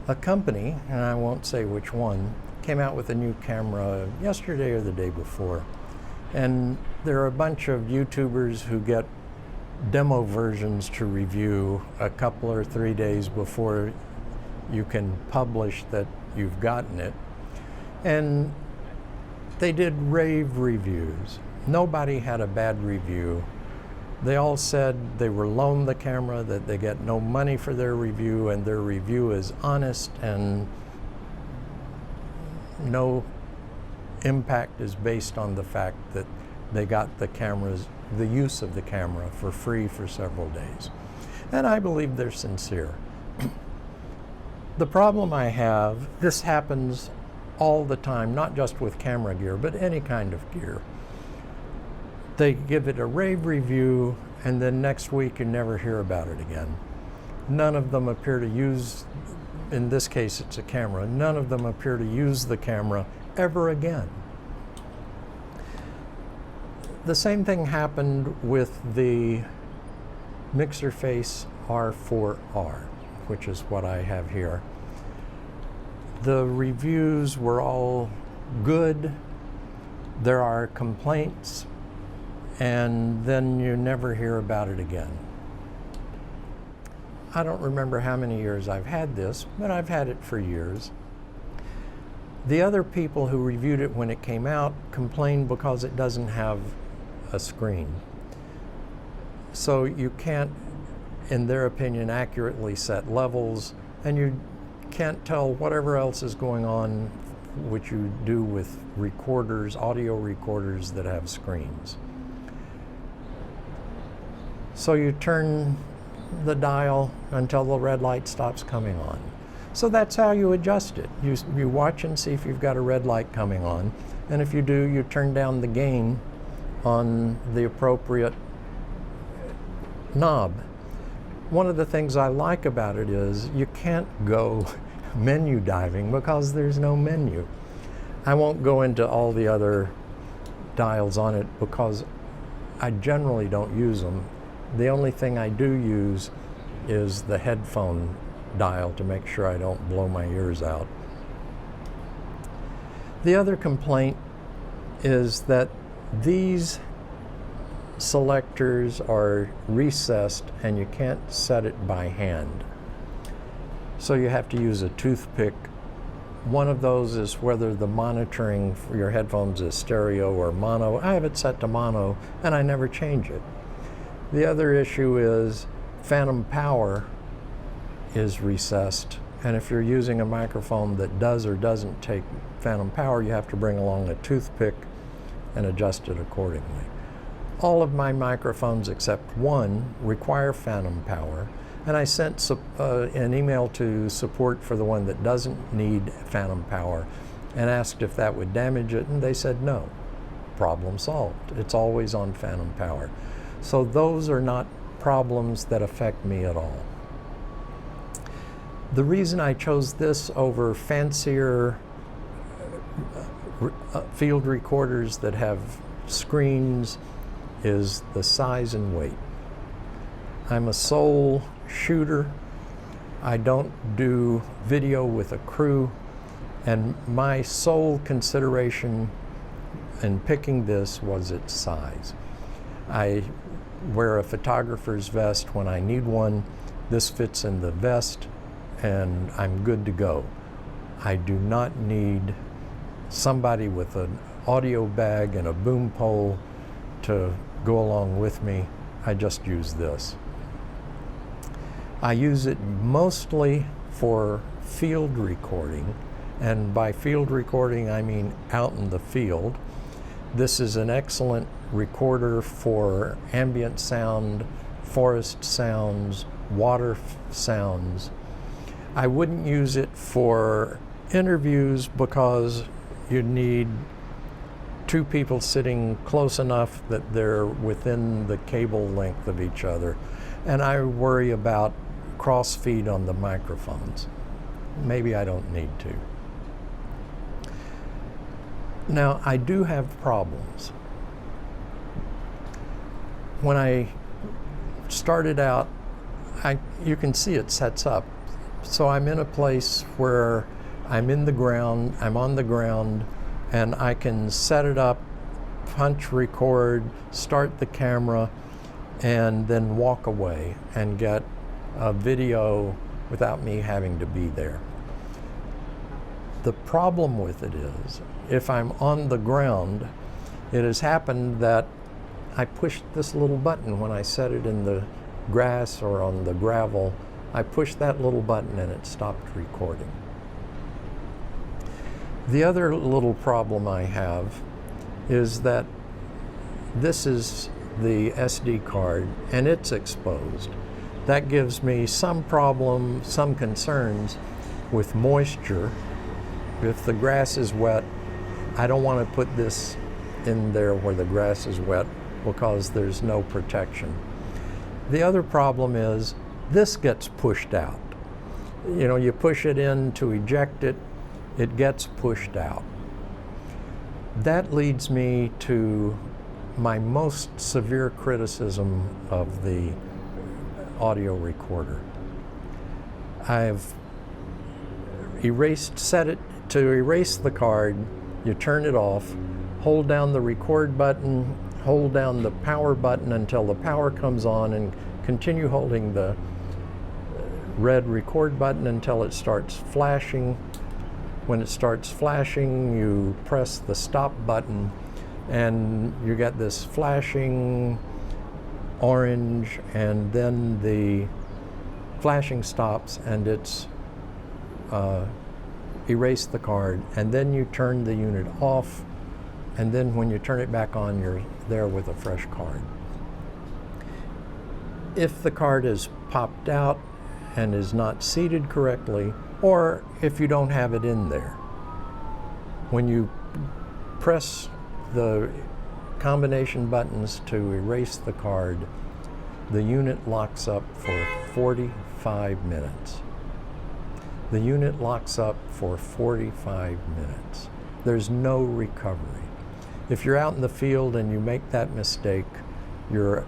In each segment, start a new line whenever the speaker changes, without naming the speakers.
A company, and I won't say which one, came out with a new camera yesterday or the day before. And there are a bunch of YouTubers who get demo versions to review a couple or 3 days before you can publish that you've gotten it. And they did rave reviews. Nobody had a bad review. They all said they were loaned the camera, that they get no money for their review, and their review is honest and no impact is based on the fact that they got the use of the camera for free for several days. And I believe they're sincere. The problem I have, this happens all the time, not just with camera gear, but any kind of gear. They give it a rave review, and then next week you never hear about it again. None of them appear to use, in this case it's a camera, none of them appear to use the camera ever again. The same thing happened with the MixerFace R4R, which is what I have here. The reviews were all good. There are complaints, and then you never hear about it again. I don't remember how many years I've had this, but I've had it for years. The other people who reviewed it when it came out complained because it doesn't have a screen. So you can't, in their opinion, accurately set levels, and you can't tell whatever else is going on, which you do with recorders, audio recorders that have screens. So you turn the dial until the red light stops coming on. So that's how you adjust it. You watch and see if you've got a red light coming on, and if you do, you turn down the gain on the appropriate knob. One of the things I like about it is you can't go menu diving because there's no menu. I won't go into all the other dials on it because I generally don't use them. The only thing I do use is the headphone dial to make sure I don't blow my ears out. The other complaint is that these selectors are recessed and you can't set it by hand. So you have to use a toothpick. One of those is whether the monitoring for your headphones is stereo or mono. I have it set to mono and I never change it. The other issue is phantom power is recessed, and if you're using a microphone that does or doesn't take phantom power, you have to bring along a toothpick and adjust it accordingly. All of my microphones except one require phantom power, and I sent an email to support for the one that doesn't need phantom power and asked if that would damage it, and they said no. Problem solved. It's always on phantom power. So those are not problems that affect me at all. The reason I chose this over fancier field recorders that have screens is the size and weight. I'm a sole shooter. I don't do video with a crew, and my sole consideration in picking this was its size. I wear a photographer's vest when I need one. This fits in the vest and I'm good to go. I do not need somebody with an audio bag and a boom pole to go along with me. I just use this. I use it mostly for field recording, and by field recording I mean out in the field. This is an excellent recorder for ambient sound, forest sounds, water sounds. I wouldn't use it for interviews because you need two people sitting close enough that they're within the cable length of each other. And I worry about cross feed on the microphones. Maybe I don't need to. Now, I do have problems. When I started out, you can see it sets up So I'm in a place where I'm on the ground, and I can set it up, punch record, start the camera, and then walk away and get a video without me having to be there. The problem with it is, if I'm on the ground, it has happened that I pushed this little button when I set it in the grass or on the gravel. I pushed that little button and it stopped recording. The other little problem I have is that this is the SD card and it's exposed. That gives me some problem, some concerns with moisture. If the grass is wet, I don't want to put this in there where the grass is wet because there's no protection. The other problem is this gets pushed out. You know, you push it in to eject it, it gets pushed out. That leads me to my most severe criticism of the audio recorder. I've set it to erase the card. You turn it off, hold down the record button, hold down the power button until the power comes on, and continue holding the red record button until it starts flashing. When it starts flashing, you press the stop button and you get this flashing orange, and then the flashing stops and it's erased the card, and then you turn the unit off, and then when you turn it back on, you're there with a fresh card. If the card is popped out and is not seated correctly, or if you don't have it in there, when you press the combination buttons to erase the card, the unit locks up for 45 minutes. The unit locks up for 45 minutes. There's no recovery. If you're out in the field and you make that mistake, you're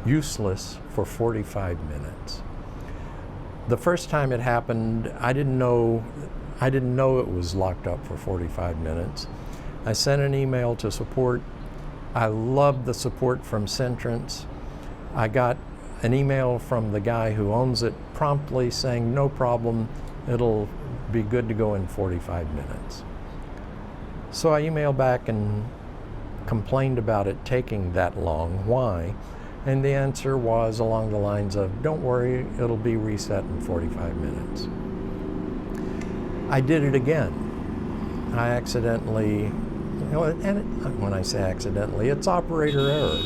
useless for 45 minutes. The first time it happened, I didn't know it was locked up for 45 minutes. I sent an email to support. I love the support from Centrance. I got an email from the guy who owns it promptly saying, no problem, it'll be good to go in 45 minutes. So I emailed back and complained about it taking that long. Why? And the answer was along the lines of, don't worry, it'll be reset in 45 minutes. I did it again. I accidentally, when I say accidentally, it's operator error.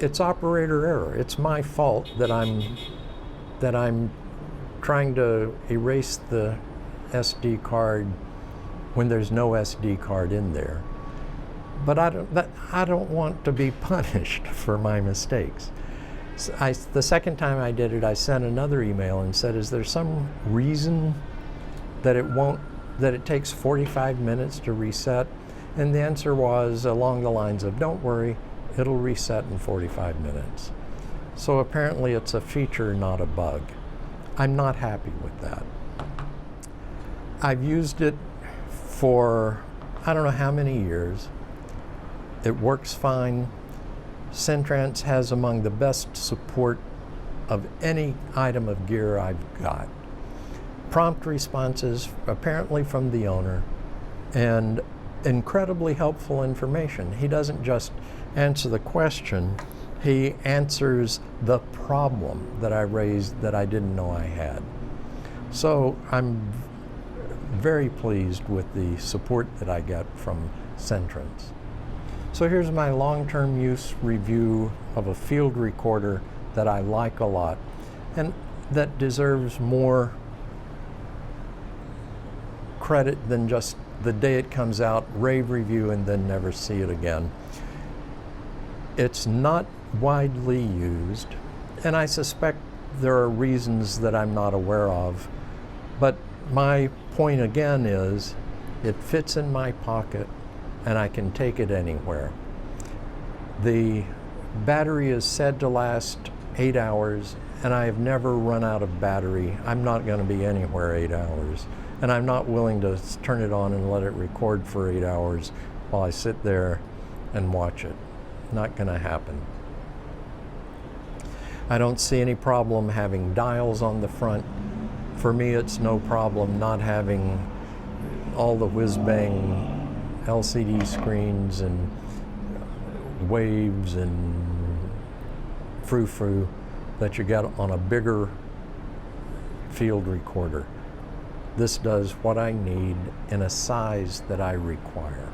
It's operator error. It's my fault that I'm trying to erase the SD card when there's no SD card in there. But I don't want to be punished for my mistakes. So the second time I did it, I sent another email and said, is there some reason that it takes 45 minutes to reset? And the answer was along the lines of, don't worry, it'll reset in 45 minutes. So apparently it's a feature, not a bug. I'm not happy with that. I've used it for I don't know how many years. It works fine. Centrance has among the best support of any item of gear I've got. Prompt responses, apparently from the owner, and incredibly helpful information. He doesn't just answer the question, he answers the problem that I raised that I didn't know I had. So I'm very pleased with the support that I get from Centrance. So here's my long-term use review of a field recorder that I like a lot and that deserves more credit than just the day it comes out, rave review, and then never see it again. It's not widely used, and I suspect there are reasons that I'm not aware of, but my point again is it fits in my pocket and I can take it anywhere. The battery is said to last 8 hours, and I have never run out of battery. I'm not going to be anywhere 8 hours, and I'm not willing to turn it on and let it record for 8 hours while I sit there and watch it. Not going to happen. I don't see any problem having dials on the front. For me, it's no problem not having all the whiz-bang LCD screens and waves and frou-frou that you get on a bigger field recorder. This does what I need in a size that I require.